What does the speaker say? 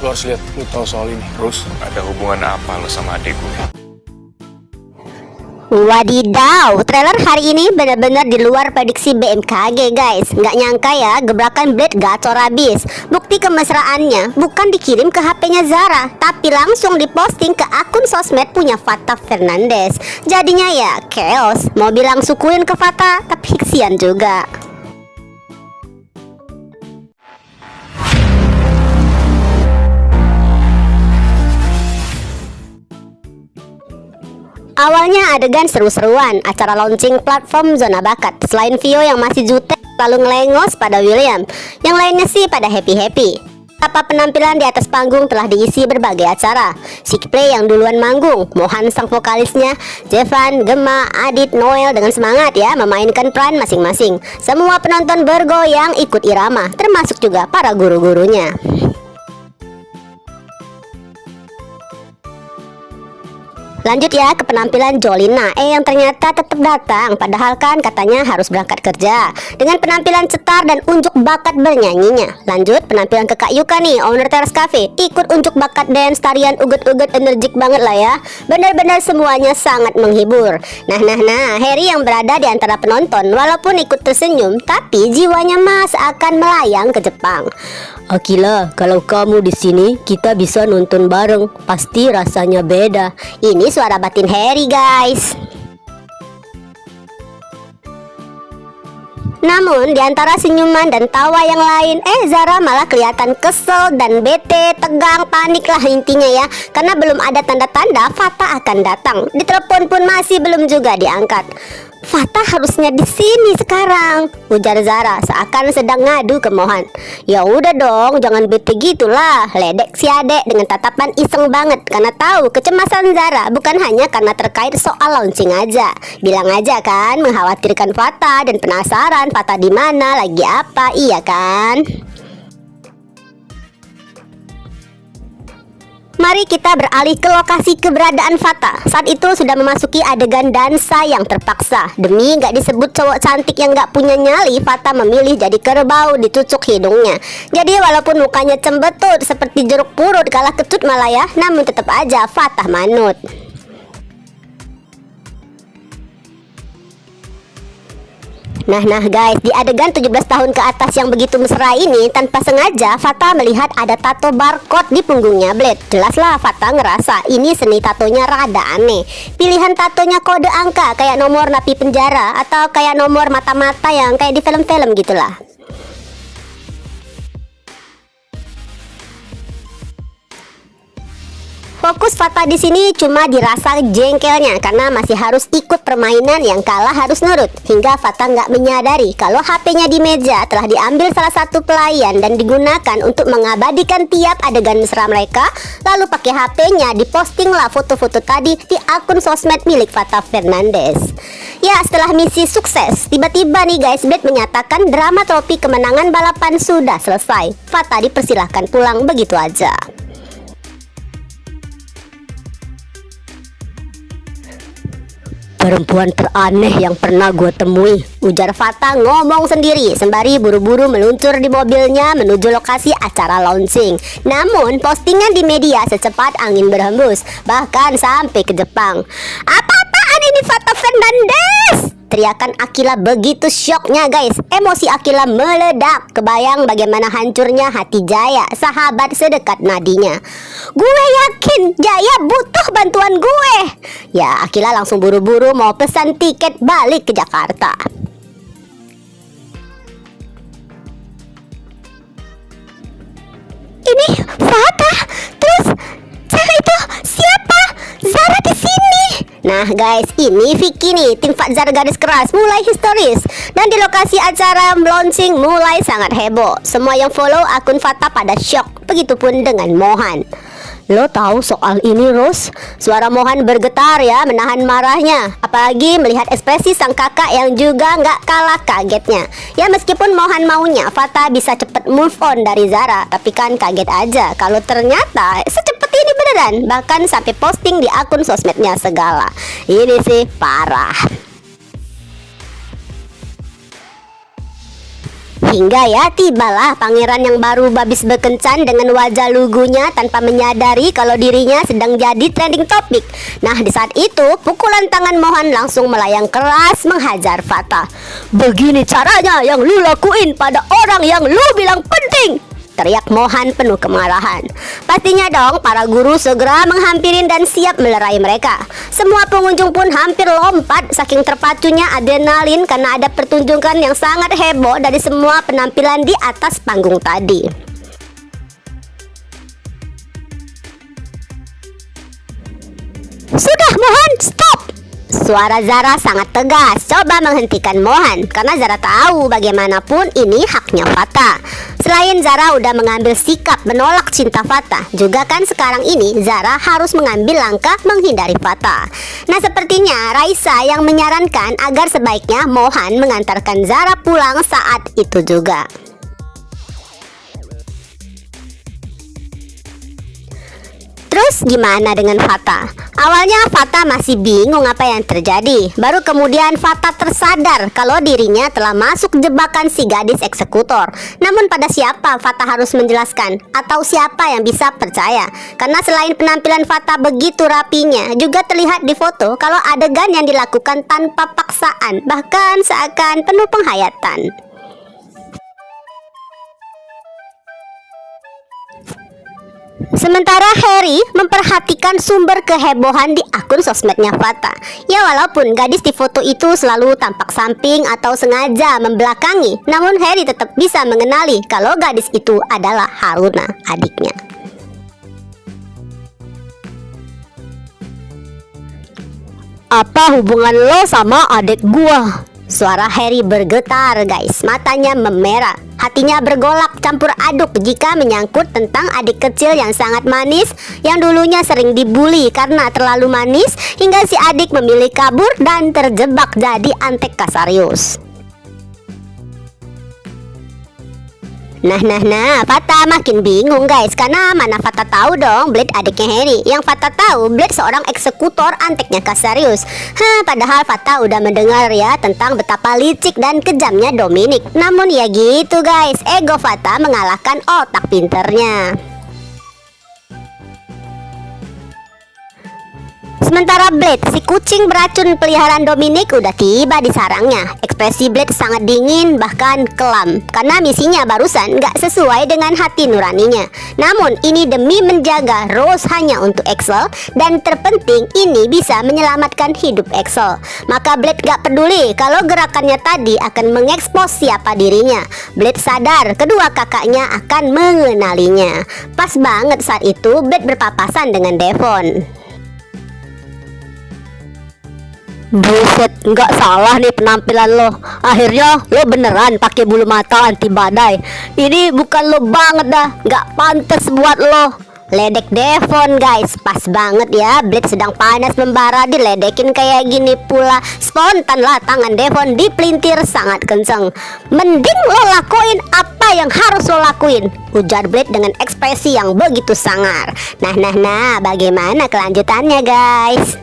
Lo harus lihat, lo tahu soal ini. Terus ada hubungan apa lo sama adik gue? Wadidaw, trailer hari ini benar-benar di luar prediksi BMKG guys. Nggak nyangka ya, gebrakan Blade gacor abis. Bukti kemesraannya bukan dikirim ke HP-nya Zara, tapi langsung diposting ke akun sosmed punya Fata Fernandes. Jadinya ya chaos. Mau bilang sukuin ke Fata, tapi kesian juga. Awalnya adegan seru-seruan, acara launching platform Zona Bakat. Selain Vio yang masih jutek lalu ngelengos pada William, yang lainnya sih pada happy-happy. Apa penampilan di atas panggung telah diisi berbagai acara. Sikplay yang duluan manggung, Mohan sang vokalisnya, Jevan, Gemma, Adit, Noel dengan semangat ya memainkan peran masing-masing. Semua penonton bergoyang ikut irama, termasuk juga para guru-gurunya. Lanjut ya ke penampilan Jolina yang ternyata tetap datang, padahal kan katanya harus berangkat kerja. Dengan penampilan cetar dan unjuk bakat bernyanyinya. Lanjut penampilan ke Kak Yuka nih, owner Teras Cafe, ikut unjuk bakat dance, tarian uget-uget energik banget lah ya. Benar-benar semuanya sangat menghibur. Nah, Harry yang berada di antara penonton walaupun ikut tersenyum, tapi jiwanya mas akan melayang ke Jepang. Akila, kalau kamu di sini, kita bisa nonton bareng. Pasti rasanya beda. Ini suara batin Harry, guys. Namun, di antara senyuman dan tawa yang lain, Zara malah kelihatan kesel dan bete, tegang, panik lah intinya ya. Karena belum ada tanda-tanda Fata akan datang. Ditelepon pun masih belum juga diangkat. Fata harusnya di sini sekarang, ujar Zara seakan sedang ngadu ke Mohan. Ya udah dong, jangan bete gitulah, ledek si adek dengan tatapan iseng banget karena tahu kecemasan Zara bukan hanya karena terkait soal launching aja. Bilang aja kan, mengkhawatirkan Fata dan penasaran Fata di mana, lagi apa, iya kan? Mari kita beralih ke lokasi keberadaan Fata. Saat itu sudah memasuki adegan dansa yang terpaksa. Demi gak disebut cowok cantik yang gak punya nyali, Fata memilih jadi kerbau dicucuk hidungnya. Jadi walaupun mukanya cembetut seperti jeruk purut kalah kecut malah ya, namun tetap aja Fata manut. Nah guys, di adegan 17 tahun ke atas yang begitu mesra ini, tanpa sengaja Fata melihat ada tato barcode di punggungnya Blade. Jelaslah Fata ngerasa ini seni tatonya rada aneh. Pilihan tatonya kode angka kayak nomor napi penjara atau kayak nomor mata-mata yang kayak di film-film gitulah. Fokus Fata di sini cuma dirasa jengkelnya karena masih harus ikut permainan yang kalah harus nurut. Hingga Fata nggak menyadari kalau HP-nya di meja telah diambil salah satu pelayan dan digunakan untuk mengabadikan tiap adegan mesra mereka. Lalu pakai HP-nya dipostinglah foto-foto tadi di akun sosmed milik Fata Fernandes. Ya, setelah misi sukses, tiba-tiba nih guys, Blade menyatakan drama trofi kemenangan balapan sudah selesai. Fata dipersilahkan pulang begitu aja. Perempuan teraneh yang pernah gue temui, ujar Fata ngomong sendiri sembari buru-buru meluncur di mobilnya menuju lokasi acara launching. Namun postingan di media secepat angin berhembus, bahkan sampai ke Jepang. Apa-apaan ini Fata Fernandes? Teriakan Akila begitu syoknya guys. Emosi Akila meledak. Kebayang bagaimana hancurnya hati Jaya, sahabat sedekat nadinya. Gue yakin Jaya butuh bantuan gue. Ya, Akila langsung buru-buru mau pesan tiket balik ke Jakarta. Ini Fata. Terus cewek itu siapa? Zara di sini. Nah guys, ini Vicky nih, tim Fatzar garis keras mulai histeris. Dan di lokasi acara launching mulai sangat heboh. Semua yang follow akun Fata pada syok. Begitupun dengan Mohan. Lo tahu soal ini Rose? Suara Mohan bergetar ya menahan marahnya. Apalagi melihat ekspresi sang kakak yang juga nggak kalah kagetnya. Ya meskipun Mohan maunya Fata bisa cepet move on dari Zara, tapi kan kaget aja kalau ternyata secepat ini beneran. Bahkan sampai posting di akun sosmednya segala. Ini sih parah. Hingga ya tibalah pangeran yang baru habis berkencan dengan wajah lugunya tanpa menyadari kalau dirinya sedang jadi trending topik. Nah di saat itu pukulan tangan Mohan langsung melayang keras menghajar Fatah. "Begini caranya yang lu lakuin pada orang yang lu bilang penting!" teriak Mohan penuh kemarahan. Pastinya dong para guru segera menghampirin dan siap melerai mereka. Semua pengunjung pun hampir lompat saking terpacunya adrenalin karena ada pertunjukan yang sangat heboh dari semua penampilan di atas panggung tadi. "Sudah Mohan, stop!" Suara Zara sangat tegas coba menghentikan Mohan karena Zara tahu bagaimanapun ini haknya Fatah. Selain Zara udah mengambil sikap menolak cinta Fatah, juga kan sekarang ini Zara harus mengambil langkah menghindari Fatah. Nah sepertinya Raisa yang menyarankan agar sebaiknya Mohan mengantarkan Zara pulang saat itu juga. Terus gimana dengan Fatah? Awalnya Fatah masih bingung apa yang terjadi. Baru kemudian Fatah tersadar kalau dirinya telah masuk jebakan si gadis eksekutor. Namun pada siapa Fatah harus menjelaskan? Atau siapa yang bisa percaya? Karena selain penampilan Fatah begitu rapinya, juga terlihat di foto kalau adegan yang dilakukan tanpa paksaan, bahkan seakan penuh penghayatan. Sementara Harry memperhatikan sumber kehebohan di akun sosmednya Fatah. Ya walaupun gadis di foto itu selalu tampak samping atau sengaja membelakangi, namun Harry tetap bisa mengenali kalau gadis itu adalah Haruna, adiknya. "Apa hubungan lo sama adik gua?" Suara Harry bergetar guys, matanya memerah. Hatinya bergolak campur aduk jika menyangkut tentang adik kecil yang sangat manis yang dulunya sering dibully karena terlalu manis hingga si adik memilih kabur dan terjebak jadi antek Kasarius. Nah, Fatah makin bingung guys, karena mana Fatah tahu dong Blade adiknya Harry. Yang Fatah tahu Blade seorang eksekutor anteknya Kasarius. Padahal Fatah udah mendengar ya tentang betapa licik dan kejamnya Dominic. Namun ya gitu guys, ego Fatah mengalahkan otak pinternya. Sementara Blade, si kucing beracun peliharaan Dominic udah tiba di sarangnya. Ekspresi Blade sangat dingin bahkan kelam karena misinya barusan gak sesuai dengan hati nuraninya. Namun ini demi menjaga Rose hanya untuk Axel, dan terpenting ini bisa menyelamatkan hidup Axel. Maka Blade gak peduli kalau gerakannya tadi akan mengekspos siapa dirinya. Blade sadar kedua kakaknya akan mengenalinya. Pas banget saat itu Blade berpapasan dengan Devon. "Buset, nggak salah nih penampilan lo. Akhirnya lo beneran pakai bulu mata anti badai. Ini bukan lo banget dah, nggak pantas buat lo." Ledek Devon guys, pas banget ya. Blade sedang panas membara diledekin kayak gini pula. Spontan lah tangan Devon dipelintir sangat kenceng. "Mending lo lakuin apa yang harus lo lakuin," ujar Blade dengan ekspresi yang begitu sangar. Nah, bagaimana kelanjutannya guys?